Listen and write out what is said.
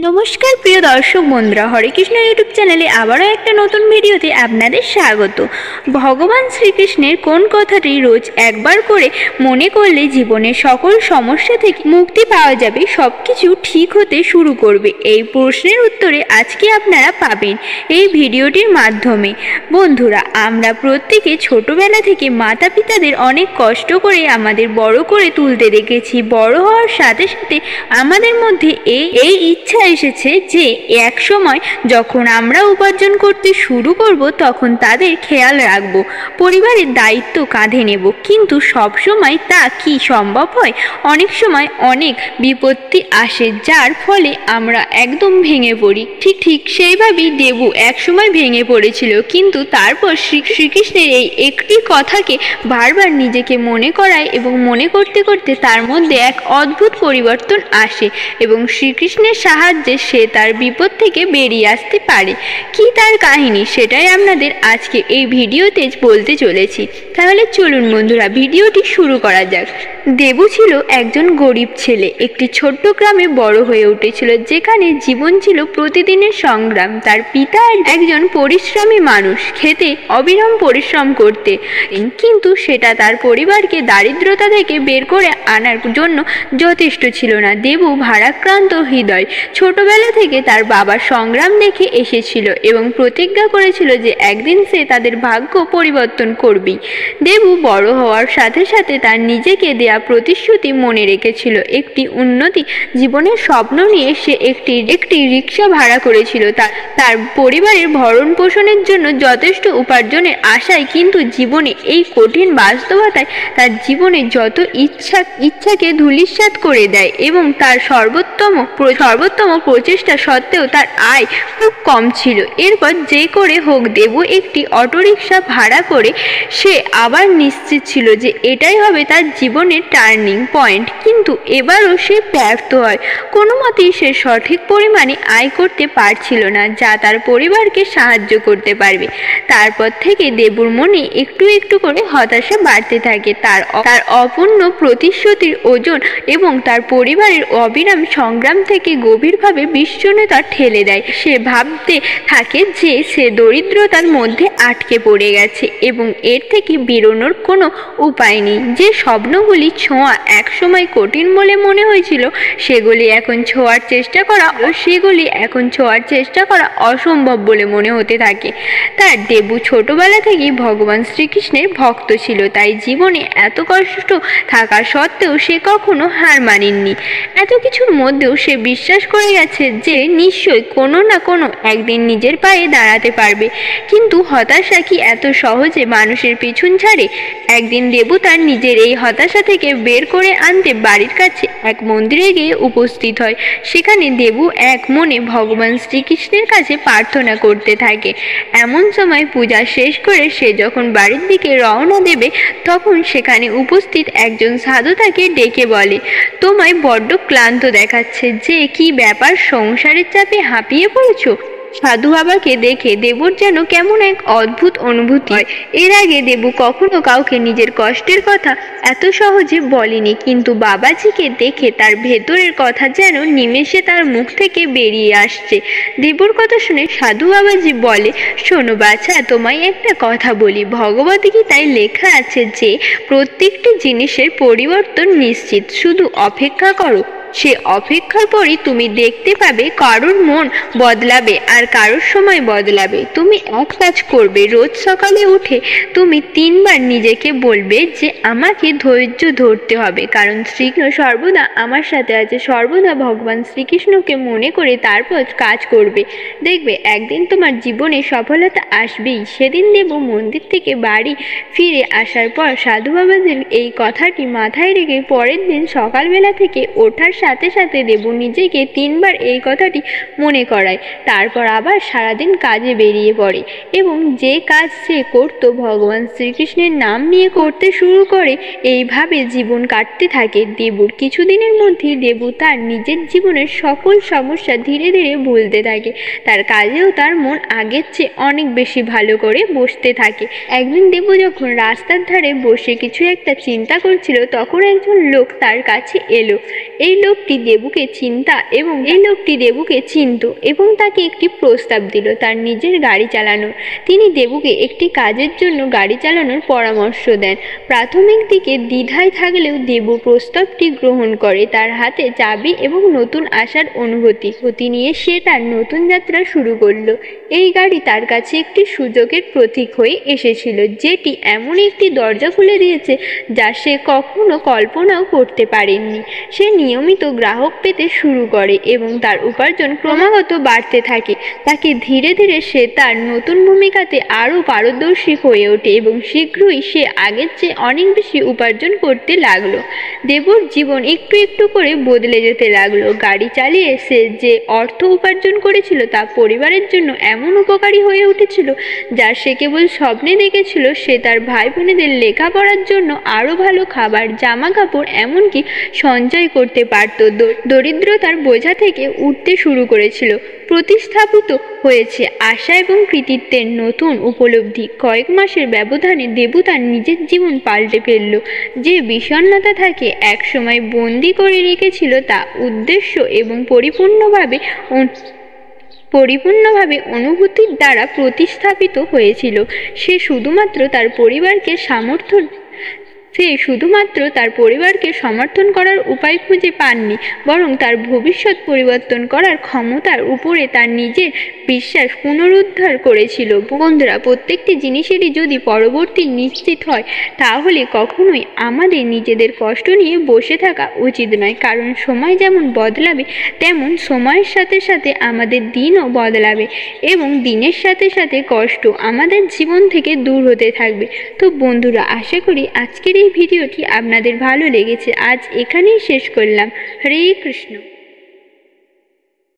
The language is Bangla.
নমস্কার প্রিয় দর্শক বন্ধুরা, হরে কৃষ্ণ ইউটিউব চ্যানেলে আবারও একটা নতুন ভিডিওতে আপনাদের স্বাগত। ভগবান শ্রীকৃষ্ণের কোন কথাটি রোজ একবার করে মনে করলে জীবনের সকল সমস্যা থেকে মুক্তি পাওয়া যাবে, সব কিছু ঠিক হতে শুরু করবে? এই প্রশ্নের উত্তরে আজকে আপনারা পাবেন এই ভিডিওটির মাধ্যমে। বন্ধুরা, আমরা প্রত্যেকে ছোটবেলা থেকে মাতা পিতাদের অনেক কষ্ট করে আমাদের বড় করে তুলতে দেখেছি। বড় হওয়ার সাথে সাথে আমাদের মধ্যে এই ইচ্ছা এসেছে যে এক সময় যখন আমরা উপার্জন করতে শুরু করব তখন তাদের খেয়াল রাখব, পরিবারের দায়িত্ব কাঁধে নেব। কিন্তু সব সময় তা কি সম্ভব হয়? অনেক সময় অনেক বিপত্তি আসে, যার ফলে আমরা একদম ভেঙে পড়ি। ঠিক সেইভাবেই দেবু এক সময় ভেঙে পড়েছিল, কিন্তু তারপর শ্রীকৃষ্ণের এই একটি কথাকে বারবার নিজেকে মনে করায় এবং মনে করতে করতে তার মধ্যে এক অদ্ভুত পরিবর্তন আসে এবং শ্রীকৃষ্ণের সাহায্যে সে তার বিপদ থেকে বেরিয়ে আসতে পারে। কি তার কাহিনী, সেটাই আপনাদের আজকে এই ভিডিওতে বলতে চলেছি। তাহলে চলুন বন্ধুরা, ভিডিওটি শুরু করা যাক। দেবু ছিল একজন গরিব ছেলে, একটি ছোট্ট গ্রামে বড় হয়ে উঠেছিল, যেখানে জীবন ছিল প্রতিদিনের সংগ্রাম। তার পিতা একজন পরিশ্রমী মানুষ, খেতে অবিরাম পরিশ্রম করতে, কিন্তু সেটা তার পরিবারকে দারিদ্রতা থেকে বের করে আনার জন্য যথেষ্ট ছিল না। দেবু ভারাক্রান্ত হৃদয়, ছোটবেলা থেকে তার বাবার সংগ্রাম দেখে এসেছিল এবং প্রতিজ্ঞা করেছিল যে একদিন সে তাদের ভাগ্য পরিবর্তন করবেই। দেবু বড় হওয়ার সাথে সাথে তার নিজেকে দেয়া প্রতিশ্রুতি মনে রেখেছিল। একটি উন্নতি জীবনের স্বপ্ন নিয়ে সে একটি রিক্সা ভাড়া করেছিল তার পরিবারের ভরণ পোষণের জন্য যথেষ্ট উপার্জনের আশায়। কিন্তু জীবনে এই কঠিন বাস্তবতায় তার জীবনে যত ইচ্ছাকে ধূলিসাৎ করে দেয় এবং তার সর্বোত্তম প্রচেষ্টা সত্ত্বেও তার আয় খুব কম ছিল। এরপর যে করে হোক দেবু একটি অটোরিকশা ভাড়া করে সে আবার নিশ্চিত ছিল যে এটাই হবে তার জীবনের টার্নিং পয়েন্ট। কিন্তু এবারও সে ব্যর্থ হয়। কোনো মতেই সে সঠিক পরিমাণে আয় করতে পারছিল না যা তার পরিবারকে সাহায্য করতে পারবে। তারপর থেকে দেবুর মনে একটু একটু করে হতাশা বাড়তে থাকে। তার অপূর্ণ প্রতিশ্রুতির ওজন এবং তার পরিবারের অবিরাম সংগ্রাম থেকে গভীরভাবে বিষণ্ণতা ঠেলে দেয়। সে ভাবতে থাকে যে সে দরিদ্রতার মধ্যে আটকে পড়ে গেছে এবং এর থেকে বেরোনোর কোনো উপায় নেই। যে স্বপ্নগুলি ছোঁয়া একসময় কঠিন বলে মনে হয়েছিল, সেগুলি এখন ছোঁয়ার চেষ্টা করা অসম্ভব বলে মনে হতে থাকে। তার দেবু ছোটবেলা থেকেই ভগবান শ্রীকৃষ্ণের ভক্ত ছিল, তাই জীবনে এত কষ্ট থাকা সত্ত্বেও সে কখনো হার মানেননি। এত কিছুর মধ্যেও সে বিশ্বাস করে গেছে যে নিশ্চয়ই কোনো না কোনো একদিন নিজের পায়ে দাঁড়াতে পারবে। কিন্তু হতাশা কি এত সহজে মানুষের পিছন ছাড়ে? একদিন দেবু তার নিজের এই হতাশা থেকে বের করে আনতে বাড়ির কাছে এক মন্দিরে গিয়ে উপস্থিত হয়। সেখানে দেবু এক মনে ভগবান শ্রীকৃষ্ণের কাছে প্রার্থনা করতে থাকে। এমন সময় পূজা শেষ করে সে যখন বাড়ির দিকে রওনা দেবে, তখন সেখানে উপস্থিত একজন সাধু তাকে ডেকে বলে, তোমায় বড্ড ক্লান্ত দেখাচ্ছে, যে কি ব্যাপার, সংসারের চাপে হাঁপিয়ে পড়েছো? সাধু বাবাকে দেখে দেবুর যেন কেমন এক অদ্ভুত অনুভূতি হয়। এর আগে দেবু কখনো কাউকে নিজের কষ্টের কথা এত সহজে বলেনি, কিন্তু বাবাজিকে দেখে তার ভেতরের কথা যেন নিমেষে তার মুখ থেকে বেরিয়ে আসছে। দেবুর কথা শুনে সাধু বাবাজি বলে, শোনো বাছা, তোমায় একটা কথা বলি। ভগবদ গীতায় লেখা আছে যে প্রত্যেকটি জিনিসের পরিবর্তন নিশ্চিত, শুধু অপেক্ষা করো। সে অপেক্ষার পরই তুমি দেখতে পাবে কারোর মন বদলাবে আর কারোর সময় বদলাবে। তুমি এক কাজ করবে, রোজ সকালে উঠে তুমি 3 বার নিজেকে বলবে যে আমাকে ধৈর্য ধরতে হবে, কারণ শ্রীকৃষ্ণ সর্বদা আমার সাথে আছে। সর্বদা ভগবান শ্রীকৃষ্ণকে মনে করে তারপর কাজ করবে, দেখবে একদিন তোমার জীবনে সফলতা আসবেই। সেদিন দেবু মন্দির থেকে বাড়ি ফিরে আসার পর সাধু বাবাজির এই কথাটি মাথায় রেখে পরের দিন সকালবেলা থেকে ওঠার সাথে সাথে দেবু নিজেকে 3 বার এই কথাটি মনে করায়। তারপর আবার সারাদিন কাজে বেরিয়ে পড়ে এবং যে কাজ সে করত ভগবান শ্রীকৃষ্ণের নাম নিয়ে করতে শুরু করে। এইভাবে জীবন কাটতে থাকে দেবুর। কিছুদিনের মধ্যেই দেবু তার নিজের জীবনের সকল সমস্যা ধীরে ধীরে ভুলতে থাকে। তার কাজেও তার মন আগের চেয়ে অনেক বেশি ভালো করে বসতে থাকে। একদিন দেবু যখন রাস্তার ধারে বসে কিছু একটা চিন্তা করছিল, তখন একজন লোক তার কাছে এলো। এই লোক লোকটি দেবুকে চিনত এবং তাকে একটি প্রস্তাব দিল তার নিজের গাড়ি চালানোর। তিনি দেবুকে একটি কাজের জন্য গাড়ি চালানোর পরামর্শ দেন। প্রাথমিক দিকে দ্বিধায় থাকলেও দেবু প্রস্তাবটি গ্রহণ করে। তার হাতে চাবি এবং নতুন আসার অনুভূতি নিয়ে সে তার নতুন যাত্রা শুরু করলো। এই গাড়ি তার কাছে একটি সুযোগের প্রতীক হয়ে এসেছিল, যেটি এমন একটি দরজা খুলে দিয়েছে যা সে কখনো কল্পনাও করতে পারেননি। সে নিয়মিত গ্রাহক পেতে শুরু করে এবং তার উপার্জন ক্রমাগত বাড়তে থাকে। তাকে ধীরে ধীরে সে তার নতুন ভূমিকাতে আরও পারদর্শী হয়ে ওঠে এবং শীঘ্রই সে আগের চেয়ে অনেক বেশি উপার্জন করতে লাগলো। দেবুর জীবন একটু একটু করে বদলে যেতে লাগলো। গাড়ি চালিয়ে সে যে অর্থ উপার্জন করেছিল তা পরিবারের জন্য এমন উপকারী হয়ে উঠেছিল যা সে কেবল স্বপ্নে দেখেছিল। সে তার ভাই বোনেদের লেখাপড়ার জন্য আরও ভালো খাবার, জামা কাপড়, এমনকি সঞ্চয় করতে পারত। দরিদ্রতার বোঝা থেকে উঠতে শুরু করেছিল। প্রতিস্থাপিত হয়েছে আশা এবং কৃতিত্বের নতুন উপলব্ধি। কয়েক মাসের ব্যবধানে দেবু তার নিজের জীবন পাল্টে ফেলল। যে বিষণ্ণতা তাকে একসময় বন্দি করে রেখেছিল তা উদ্দেশ্য এবং পরিপূর্ণভাবে অনুভূতির দ্বারা প্রতিস্থাপিত হয়েছিল। সে শুধুমাত্র তার পরিবারকে সমর্থন করার উপায় খুঁজে পাননি, বরং তার ভবিষ্যৎ পরিবর্তন করার ক্ষমতার উপরে তার নিজের বিশ্বাস পুনরুদ্ধার করেছিল। বন্ধুরা, প্রত্যেকটি জিনিসেরই যদি পরবর্তী নিশ্চিত হয়, তাহলে কখনোই আমাদের নিজেদের কষ্ট নিয়ে বসে থাকা উচিত নয়। কারণ সময় যেমন বদলাবে, তেমন সময়ের সাথে সাথে আমাদের দিনও বদলাবে এবং দিনের সাথে সাথে কষ্ট আমাদের জীবন থেকে দূর হতে থাকবে। তো বন্ধুরা, আশা করি আজকের এই ভিডিওটি আপনাদের ভালো লেগেছে। আজ এখানেই শেষ করলাম। হরে কৃষ্ণ।